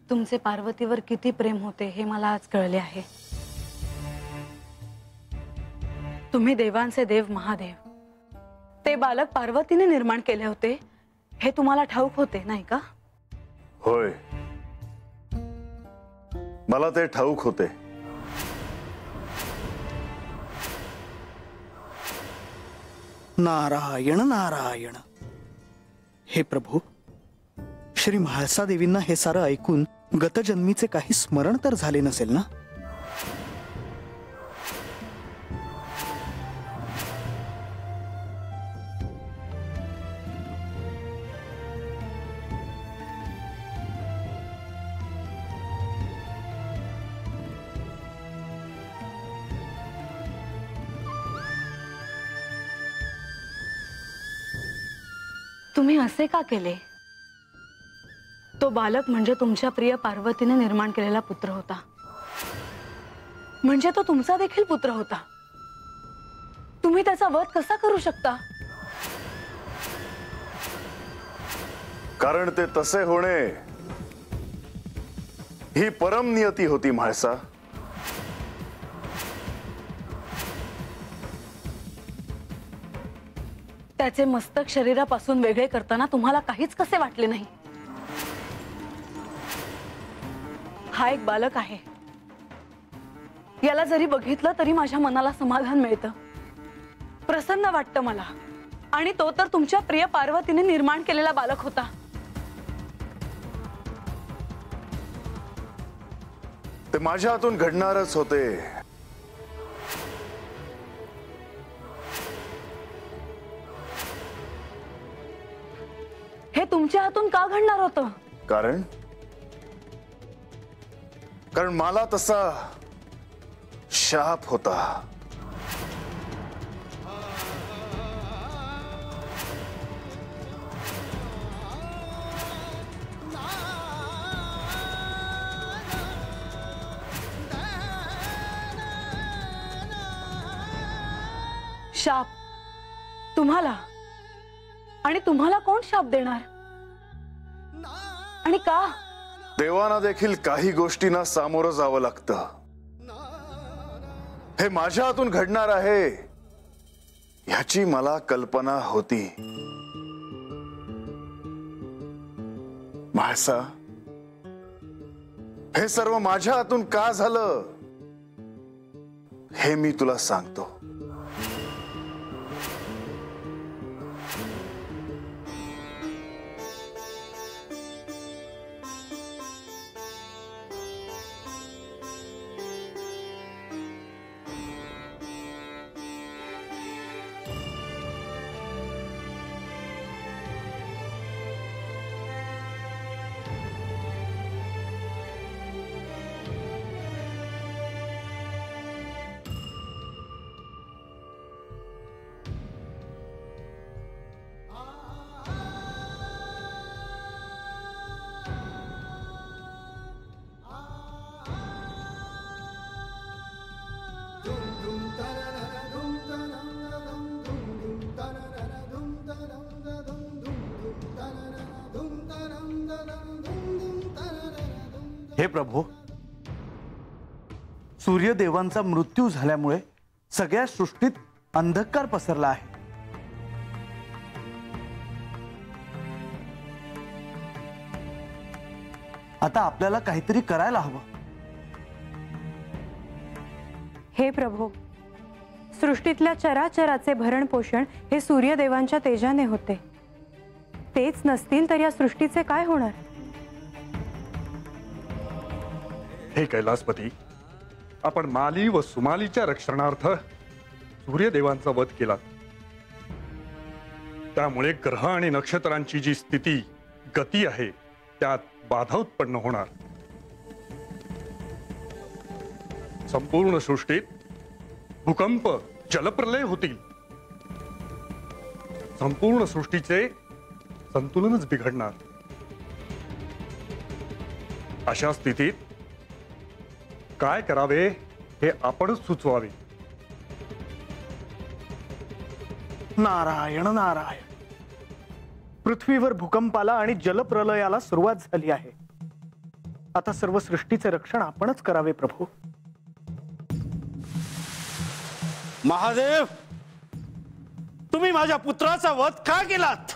तुमचे पार्वतीवर किती प्रेम होते हे मला आज कळले आहे। तुम्ही देवांचे देव महादेव, ते बालक पार्वतीने निर्माण केले होते हे तुम्हाला ठाऊक होते नाही का? होय, मला ते ठाऊक होते। नारायण नारायण। हे प्रभू, श्री म्हाळसा देवींना हे सारं ऐकून गतजन्मीचे काही स्मरण तर झाले नसेल ना? तुम्ही असे का केले? तो बालक म्हणजे तुमच्या प्रिय पार्वतीने निर्माण केलेला पुत्र होता, म्हणजे तो तुमचा देखील पुत्र होता। तुम्ही त्याचा वध कसा करू शकता? कारण ते तसे होणे ही परम नियती होती म्हाळसा। त्याचे मस्तक शरीरापासून वेगळे करताना तुम्हाला काहीच कसे वाटले नाही? हा एक बालक आहे, याला जरी बघितलं तरी माझ्या मनाला समाधान मिळतं, प्रसन्न वाटतं मला। आणि तो तर तुमच्या प्रिय पार्वतीने निर्माण केलेला बालक होता। ते माझ्या हातून घडणारच होते। हे तुमच्या हातून का घडणार होतं? कारण मला तसा शाप होता। शाप तुम्हाला? आणि तुम्हाला कोण शाप देणार आणि का? देवांना देखील काही गोष्टींना सामोरं जावं लागतं। हे माझ्या हातून घडणार आहे याची मला कल्पना होती। म्हाळसा, हे सर्व माझ्या हातून का झालं हे मी तुला सांगतो। हे प्रभू, सूर्यदेवांचा मृत्यू झाल्यामुळे सगळ्या सृष्टीत अंधकार पसरला आहे। आता आपल्याला काहीतरी करायला हवं। हे प्रभू, सृष्टीतल्या चराचराचे भरण पोषण हे सूर्यदेवांच्या तेजाने होते। तेच नसतील तर या सृष्टीचे काय होणार? हे कैलासपती, आपण माली व सुमालीच्या रक्षणार्थ सूर्यदेवांचा वध केला, त्यामुळे ग्रह आणि नक्षत्रांची जी स्थिती गती आहे त्यात बाधा उत्पन्न होणार। संपूर्ण सृष्टीत भूकंप, जलप्रलय होतील। संपूर्ण सृष्टीचे संतुलनच बिघडणार। अशा स्थितीत काय करावे हे आपणच सुचवावे। नारायण नारायण। पृथ्वीवर भूकंपाला आणि जलप्रलयाला सुरुवात झाली आहे। आता सर्व सृष्टीचे रक्षण आपणच करावे प्रभू. महादेव, तुम्ही माझ्या पुत्राचा वध का केलात?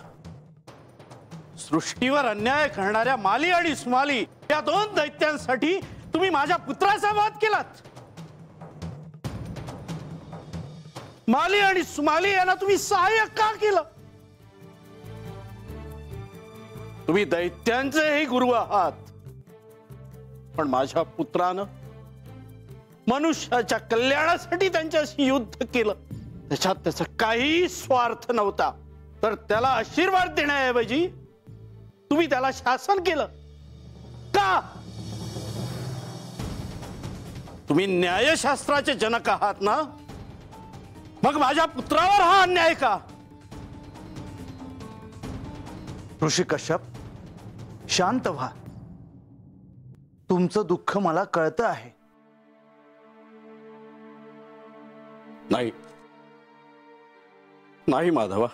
सृष्टीवर अन्याय करणाऱ्या माली आणि सुमाली या दोन दैत्यांसाठी तुम्ही माझ्या पुत्राचा वध केलात. माली आणि सुमाली यांना तुम्ही सहाय्य का केलं? तुम्ही दैत्यांचेही गुरु आहात, पण माझ्या पुत्रानं मनुष्याच्या कल्याणासाठी त्यांच्याशी युद्ध केलं. त्याच्यात त्याचा काही स्वार्थ नव्हता, तर त्याला आशीर्वाद देण्याऐवजी तुम्ही त्याला शासन केलं का? तुम्ही न्यायशास्त्राचे जनक आहात ना, मग माझ्या पुत्रावर हा अन्याय का? ऋषी कश्यप, शांत व्हा. तुमचं दुःख मला कळतं आहे. नाही नाही माधवा,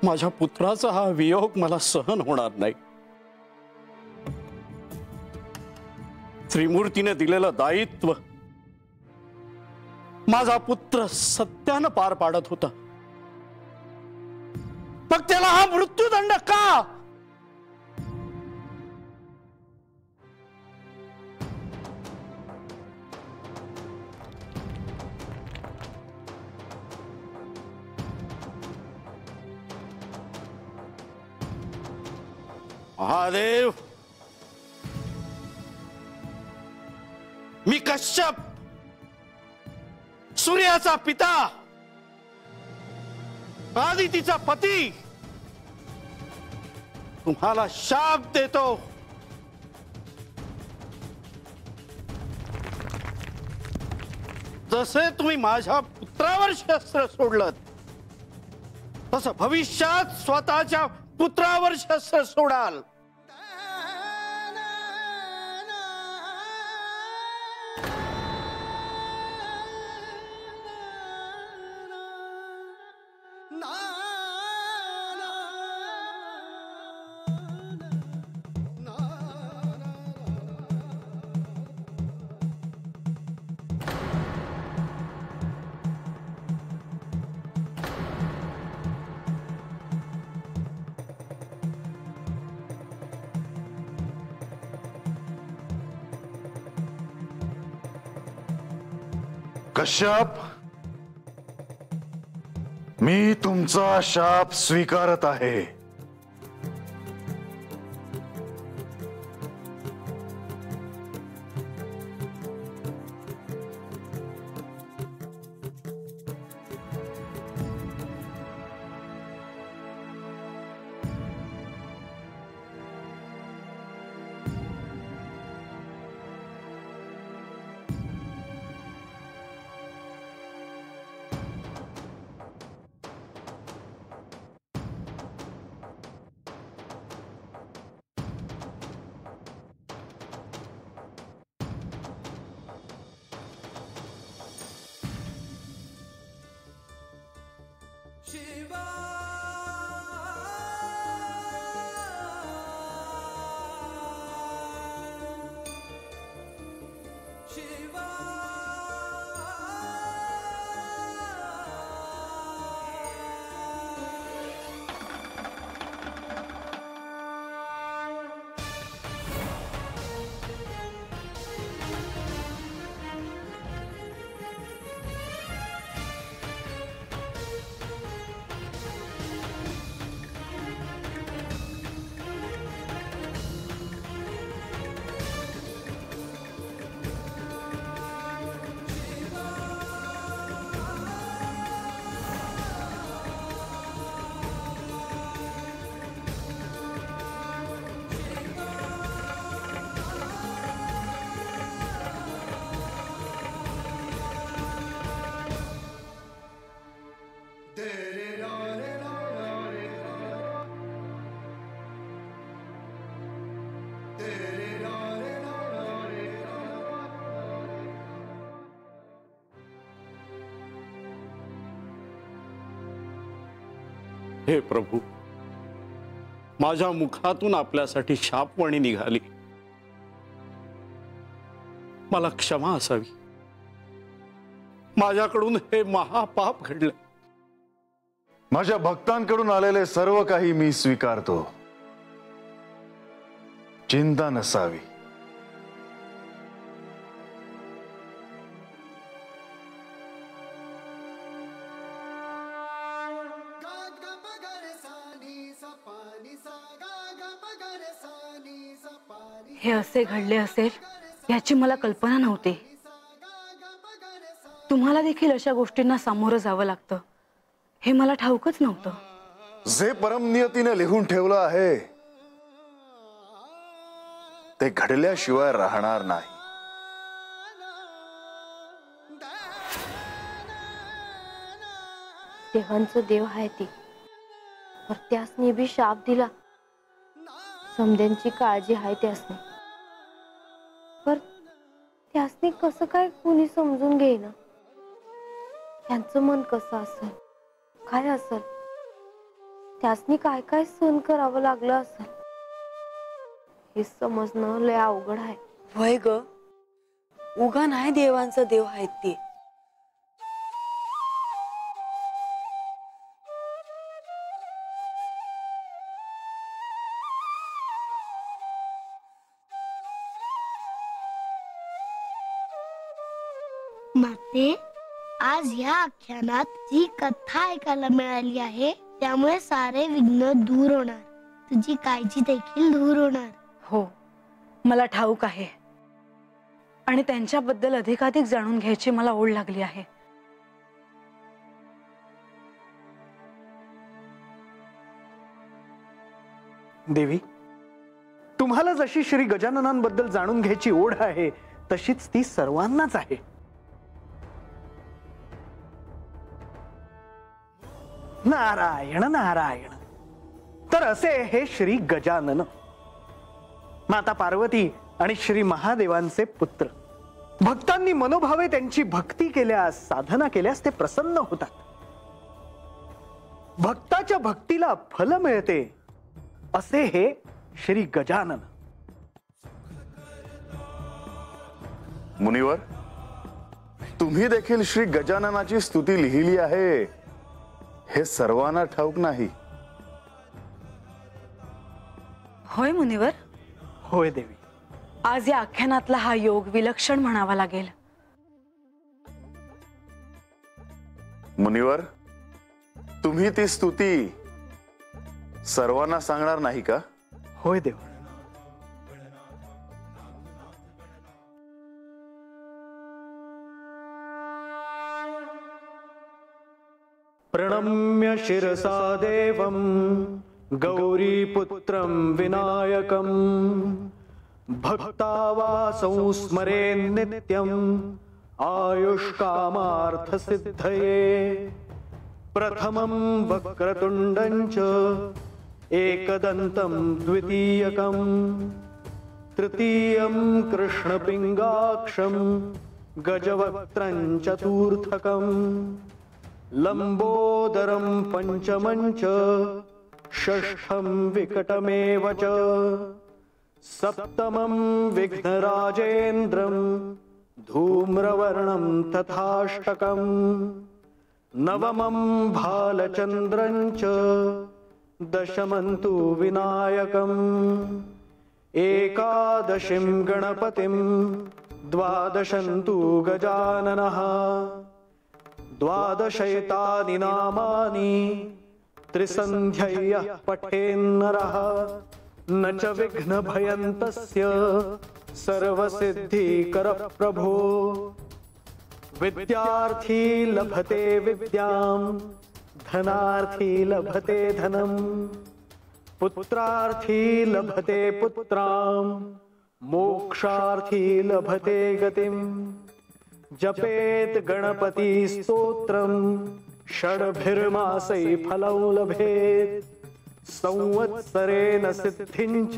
माझ्या पुत्राचा हा वियोग मला सहन होणार नाही. त्रिमूर्तीने दिलेलं दायित्व माझा पुत्र सत्यानं पार पाडत होता, मग त्याला हा मृत्यूदंड का? महादेव, मी कश्यप, सूर्याचा पिता, आदितीचा पती, तुम्हाला शाप देतो. जसे तुम्ही माझ्या पुत्रावर शस्त्र सोडलं, तसं भविष्यात स्वतःच्या पुत्रावर शस्त्र सोडाल. कश्यप, मी तुमचा शाप स्वीकारत आहे. हे प्रभू, माझ्या मुखातून आपल्यासाठी शापवाणी निघाली, मला क्षमा असावी. माझ्याकडून हे महापाप घडलं. माझ्या भक्तांकडून आलेले सर्व काही मी स्वीकारतो. चिंता नसावी. हे असे घडले असेल याची मला कल्पना नव्हती. तुम्हाला देखील अशा गोष्टींना सामोरं जावं लागतं हे मला ठाऊकच नव्हतं. जे परमनियतीने लिहून ठेवलं आहे ते घडल्याशिवाय राहणार नाही. देवांचं देव आहे ती, पर त्यासनी बी शाप दिला. समद्यांची काळजी आहे त्यासनी, पर त्यासनी कसं काय कुणी समजून घेईना. त्यांचं मन कसं असेल, काय असेल, त्यासनी काय काय सहन करावं लागलं असेल हे समजणं लय अवघड आहे. वय ग, उगा नाही देवांचा देव आहेत ते. माते, आज या आख्यानात जी कथा ऐकायला मिळाली आहे त्यामुळे सारे विघ्न दूर होणार, तुझी काळजी देखील दूर होणार. हो, मला ठाऊक आहे आणि त्यांच्याबद्दल अधिकाधिक जाणून घ्यायची मला ओढ लागली आहे. देवी, तुम्हाला जशी श्री गजाननांबद्दल जाणून घ्यायची ओढ आहे तशीच ती सर्वांनाच आहे. नारायण नारायण. तर असे हे श्री गजानन, माता पार्वती आणि श्री महादेवांचे पुत्र. भक्तांनी मनोभावे त्यांची भक्ती केल्यास, साधना केल्यास ते प्रसन्न होतात. भक्ताच्या भक्तीला फल मिळते असे हे श्री गजानन. मुनिवर, तुम्ही देखील श्री गजाननाची स्तुती लिहिली आहे हे सर्वांना ठाऊक नाही. होय मुनिवर. होय देवी. आज या आख्यानातला हा योग विलक्षण म्हणावा लागेल. मुनिवर, तुम्ही ती स्तुती सर्वांना सांगणार नाही का? होय देव. प्रणम्य शिरसा देवं गौरीपुत्रं विनायकं भक्तावासं स्मरेन् नित्यं आयुष्कामार्थसिद्धये. प्रथमं वक्रतुण्डं च एकदन्तं द्वितीयकं तृतीयं कृष्णपिङ्गाक्षं गजवक्त्रं चतुर्थकं लंबोदरं पंचमं च षष्ठं विकटमेव च सप्तमं विघ्नराजेन्द्रं धूम्रवर्णं तथाष्टकं नवमं भालचन्द्रं च दशमं तु विनायकम् एकादशिं गणपतिं द्वादशं तु गजाननः द्वादशैतानि नामानि त्रिसन्ध्ययः पठेन्नरः न च विघ्नभयन्तस्य सर्वसिद्धिकरः प्रभो. विद्यार्थी लभते विद्यां धनार्थी लभते धनं पुत्रार्थी लभते पुत्रां मोक्षार्थी लभते गतिम्. जपेत गणपति स्तोत्रं षड्भिर्मासै फलं लभेत संवत्सरेण सिद्धिं च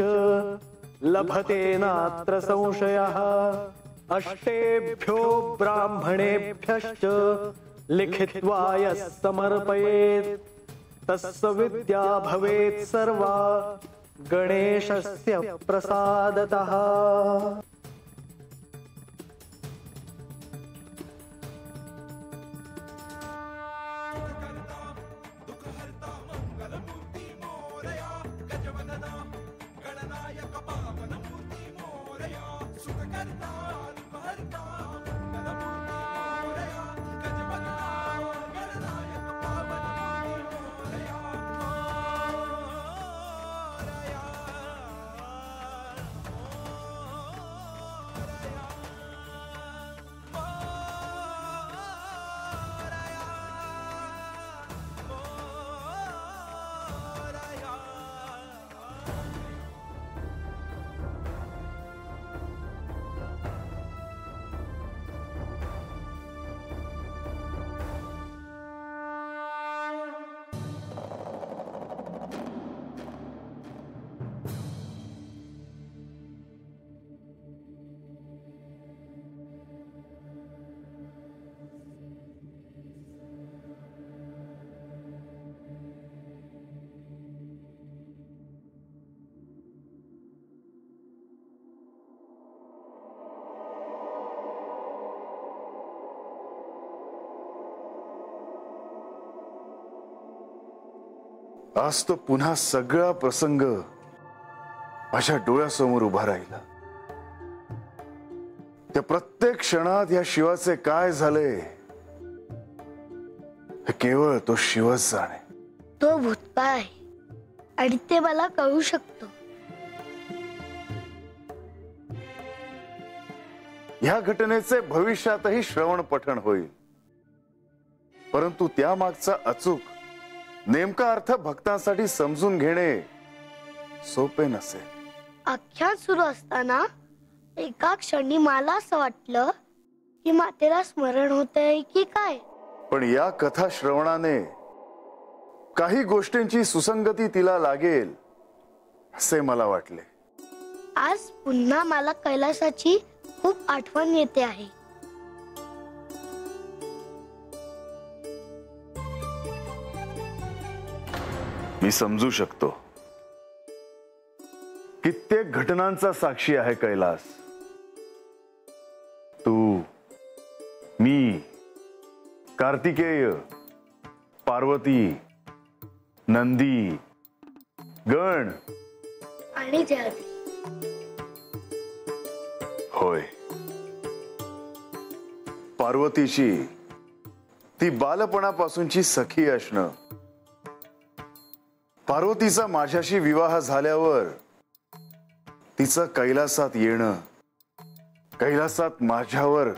लभते नात्र संशयः. अष्टेभ्यो ब्राह्मणेभ्यश्च लिखित्वा यः समर्पयेत् तस्य विद्या भवेत् सर्वा गणेशस्य प्रसादतः। आज तो पुन्हा सगळा प्रसंग माझ्या डोळ्यासमोर उभा राहिला. त्या प्रत्येक क्षणात या शिवाचे काय झाले हे केवळ तो शिवच जाणे. तो भूतकाळ आहे आणि ते मला कळू शकतो. ह्या घटनेचे भविष्यातही श्रवण पठण होईल, परंतु त्यामागचा अचूक नेमका अर्थ भक्तांसाठी समजून घेणे सोपे नसेल. आख्यान सुरू असताना एका क्षणी मला असं वाटलं की मातेला स्मरण होतंय की काय. पण या कथा श्रवणाने काही गोष्टींची सुसंगती तिला लागेल असे मला वाटले. आज पुन्हा मला कैलासाची खूप आठवण येते आहे. मी समजू शकतो. कित्येक घटनांचा साक्षी आहे कैलास. तू, मी, कार्तिकेय, पार्वती, नंदी, गण आणि जयादेवी. होय, पार्वतीची ती बालपणापासूनची सखी असणं, पार्वतीचा माझ्याशी विवाह झाल्यावर तिचं कैलासात येणं, कैलासात माझ्यावर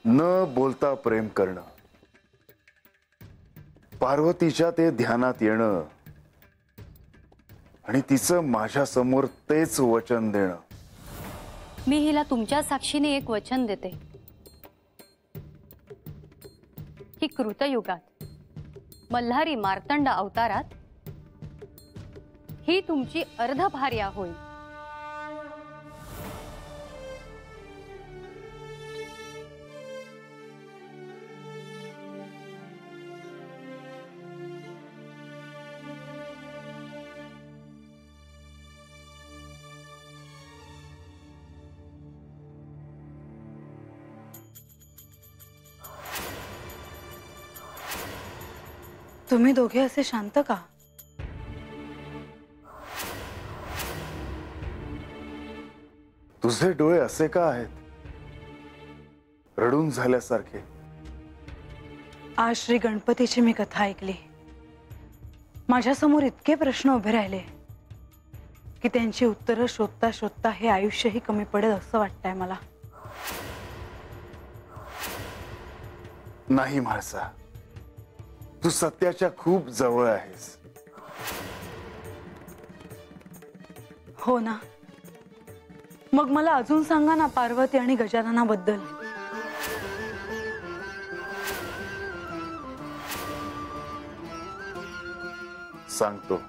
न बोलता प्रेम करणं, पार्वतीच्या ते ध्यानात येणं आणि तिचं माझ्या समोर तेच वचन देणं. मी हिला तुमच्या साक्षीने एक वचन देते की कृतयुगात मल्हारी मार्तंड अवतारात ही तुमची अर्धभार्या होईल. तुम्ही दोघे असे शांत का? तुझे डोळे असे का आहेत, रडून झाल्यासारखे? आज श्री गणपतीची मी कथा ऐकली. माझ्या समोर इतके प्रश्न उभे राहिले की त्यांची उत्तरं शोधता शोधता हे आयुष्यही कमी पडेल असं वाटतंय मला. नाही म्हाळसा, तू सत्याच्या खूप जवळ आहेस. हो ना, मग मला अजून सांगा ना पार्वती आणि गजाननाबद्दल. सांगतो.